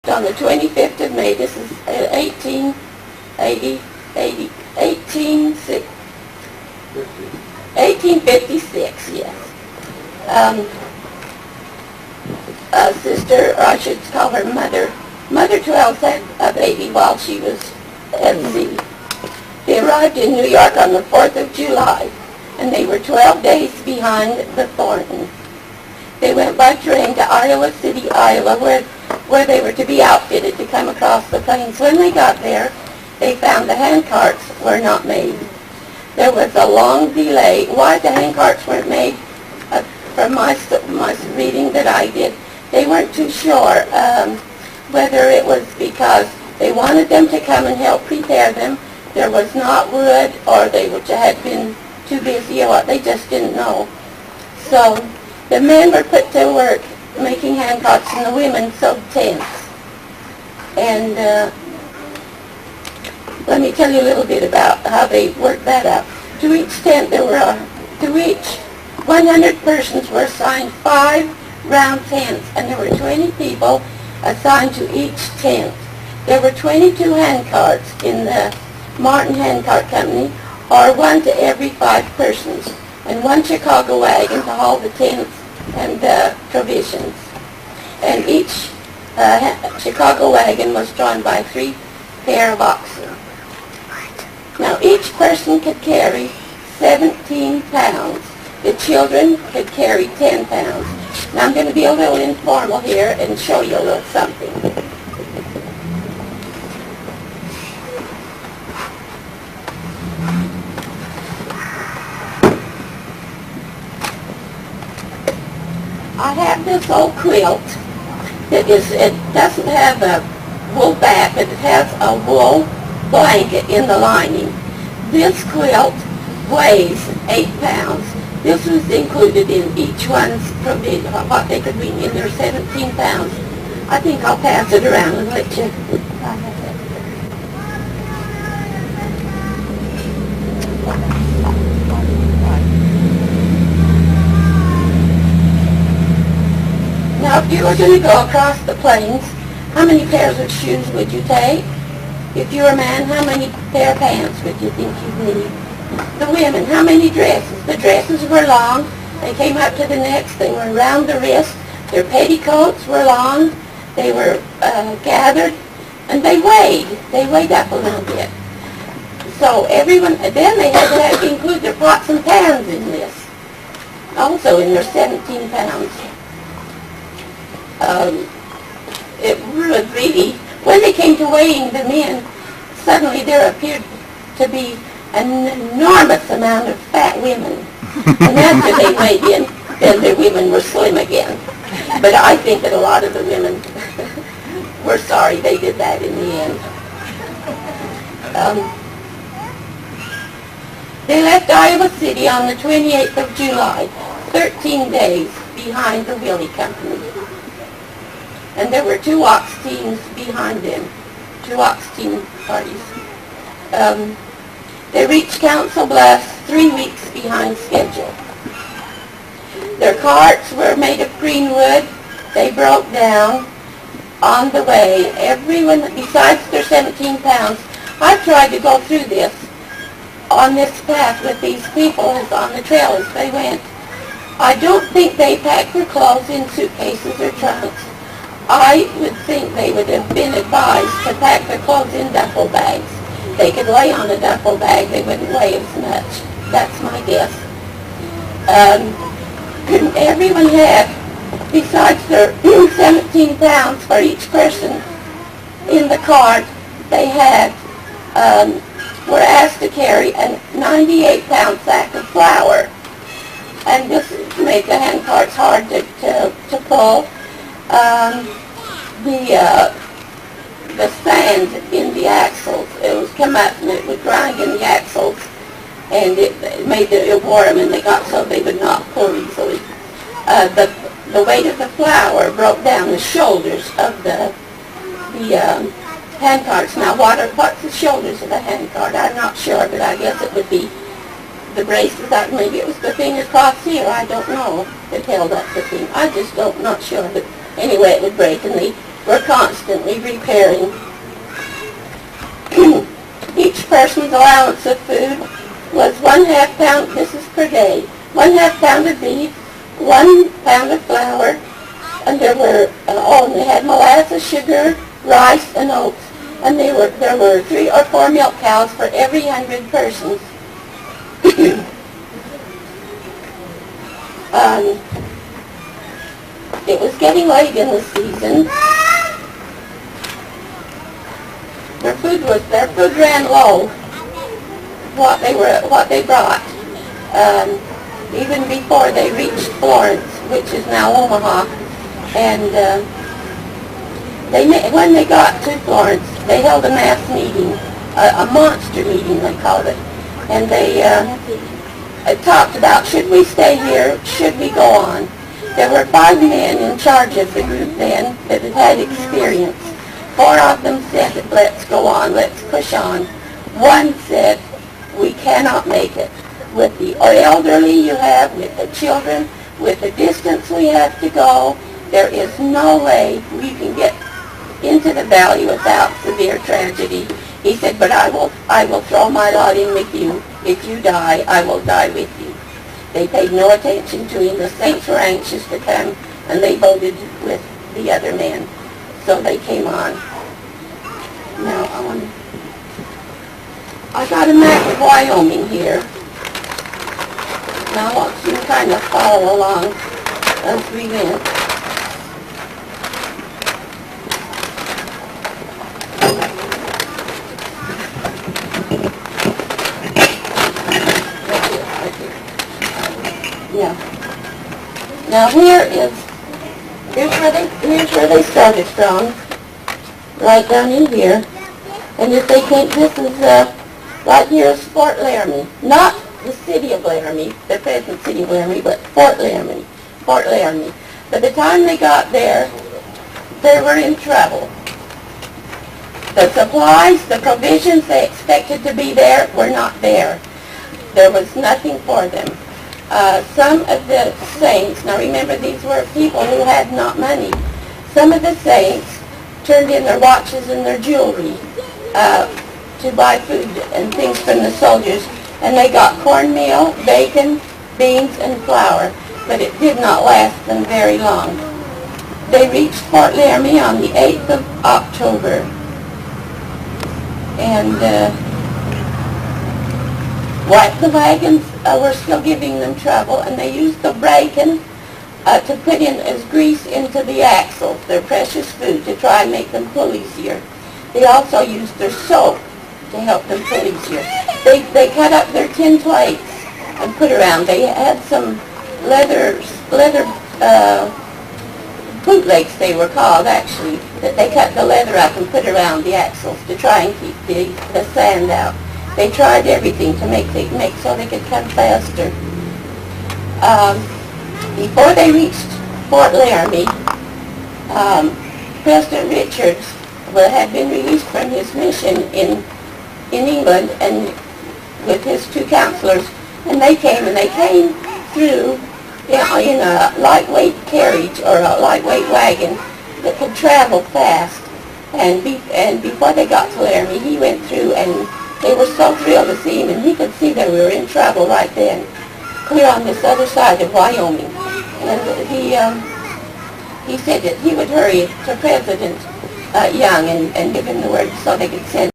on the 25th of May. This is 1856, yes. Sister, or I should call her Mother. Mother 12 had a baby while she was at sea. They arrived in New York on the 4th of July, and they were 12 days behind the Thorntons. They went by train to Iowa City, Iowa, where they were to be outfitted to come across the plains. When they got there, they found the handcarts were not made. There was a long delay. Why the handcarts weren't made, from my reading that I did, they weren't too sure whether it was because they wanted them to come and help prepare them, there was not wood, or they had been too busy, or what, they just didn't know. So the men were put to work making handcarts, and the women sewed tents. And let me tell you a little bit about how they worked that out. To each tent, to each 100 persons were assigned 5 round tents, and there were 20 people assigned to each tent. There were 22 handcarts in the Martin Handcart Company, or 1 to every 5 persons, and 1 Chicago wagon to haul the tents and provisions. And each Chicago wagon was drawn by 3 pair of oxen. Now each person could carry 17 pounds. The children could carry 10 pounds. Now I'm going to be a little informal here and show you a little something. I have this old quilt that it doesn't have a wool back, but it has a wool blanket in the lining. This quilt weighs 8 pounds. This was included in each one's provision, what they could bring in their 17 pounds. I think I'll pass it around and let you. Now, if you were going to go across the plains, how many pairs of shoes would you take? If you were a man, how many pair of pants would you think you'd need? The women, how many dresses? The dresses were long. They came up to the necks. They were around the wrist. Their petticoats were long. They were gathered, and they weighed. They weighed up a little bit. So everyone, then they had to include their pots and pans in this, also in their 17 pounds. It would really, when they came to weighing them in, suddenly there appeared to be an enormous amount of fat women. And after they weighed in, then the women were slim again. But I think that a lot of the women were sorry they did that in the end. They left Iowa City on the 28th of July, 13 days behind the Willie Company. And there were 2 ox teams behind them, 2 ox team parties. They reached Council Bluffs 3 weeks behind schedule. Their carts were made of green wood. They broke down on the way. Everyone, besides their 17 pounds, I've tried to go through this on this path with these people as on the trail as they went. I don't think they packed their clothes in suitcases or trunks. I would think they would have been advised to pack their clothes in duffel bags. They could lay on a duffel bag, they wouldn't weigh as much. That's my guess. Everyone had, besides their 17 pounds for each person in the cart, they had, were asked to carry a 98-pound sack of flour. And this made the hand carts hard to pull. The sand in the axles, it would come up and it would grind in the axles, and it made it wore them, and they got so they would not pull easily. The weight of the flour broke down the shoulders of the hand carts. Now, what's the shoulders of a hand cart? I'm not sure, but I guess it would be the braces. Maybe it was the thing across here. I don't know that held up the thing. I just not sure. But anyway, it would break, and were constantly repairing. Each person's allowance of food was 1/2 pound, this is per day, 1/2 pound of beef, 1 pound of flour, and there were, and they had molasses, sugar, rice, and oats. And there were 3 or 4 milk cows for every 100 persons. It was getting late in the season. Their food ran low. What they brought, even before they reached Florence, which is now Omaha, and when they got to Florence, they held a mass meeting, a monster meeting they called it, and they talked about, should we stay here, should we go on. There were 5 men in charge of the group then that had experience. 4 of them said, let's go on, let's push on. 1 said, we cannot make it. With the elderly you have, with the children, with the distance we have to go, there is no way we can get into the valley without severe tragedy. He said, but I will throw my lot in with you. If you die, I will die with you. They paid no attention to him. The saints were anxious to come, and they voted with the other men. So they came on. Now, I got a map of Wyoming here. Now I want you to kind of follow along as we went. Yeah. Now here's where they started from, right down in here. And if they came, this is right here is Fort Laramie, not the city of Laramie, the present city of Laramie, but Fort Laramie. By the time they got there, they were in trouble. The supplies, the provisions they expected to be there were not there. There was nothing for them. Some of the saints, now remember these were people who had not money, some of the saints turned in their watches and their jewelry to buy food and things from the soldiers, and they got cornmeal, bacon, beans, and flour, but it did not last them very long. They reached Fort Laramie on the 8th of October, and the wagons were still giving them trouble, and they used the bacon to put in as grease into the axles, their precious food, to try and make them pull easier. They also used their soap to help them pull easier. They cut up their tin plates and put around. They had some leather bootlegs, they were called actually, that they cut the leather up and put around the axles to try and keep the sand out. They tried everything to make so they could come faster. Before they reached Fort Laramie, President Richards had been released from his mission in England, and with his 2 counselors, and they came through in a lightweight carriage or a lightweight wagon that could travel fast. And before they got to Laramie, he went through, and they were so thrilled to see him, and he could see that we were in trouble right then, clear on this other side of Wyoming. And he said that he would hurry to President Young and give him the word so they could send